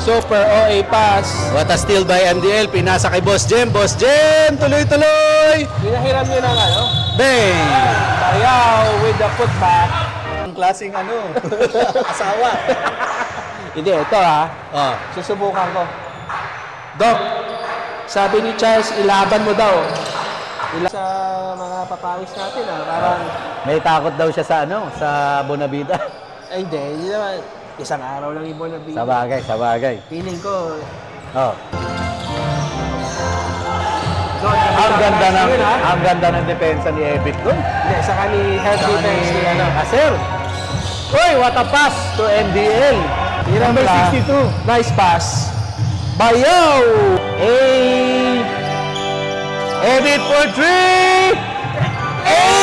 Super OA pass. What a steal by MDL. Pinasa kay Boss Jem. Boss Jem, tuloy-tuloy. Hinahiram niyo ng ano? Bang! Bayaw with the putback. Ang klaseng ano, asawa. Hindi, ito ha. Oh. Susubukan ko. Doc, sabi ni Charles, ilaban mo daw. Sa mga papawis natin parang... May takot daw siya sa ano, sa Bonavida. Ay, hindi naman. Isang araw lang ibon na Sa bagay, sa bagay. Feeling ko, Oh. Doon, Ang ganda ng depensa ni Epic doon. Hindi, saka ni health defense ni ano. Sir. Uy, what a pass to MDL. Number 62. Nice pass. Bayaw! Edit for 3!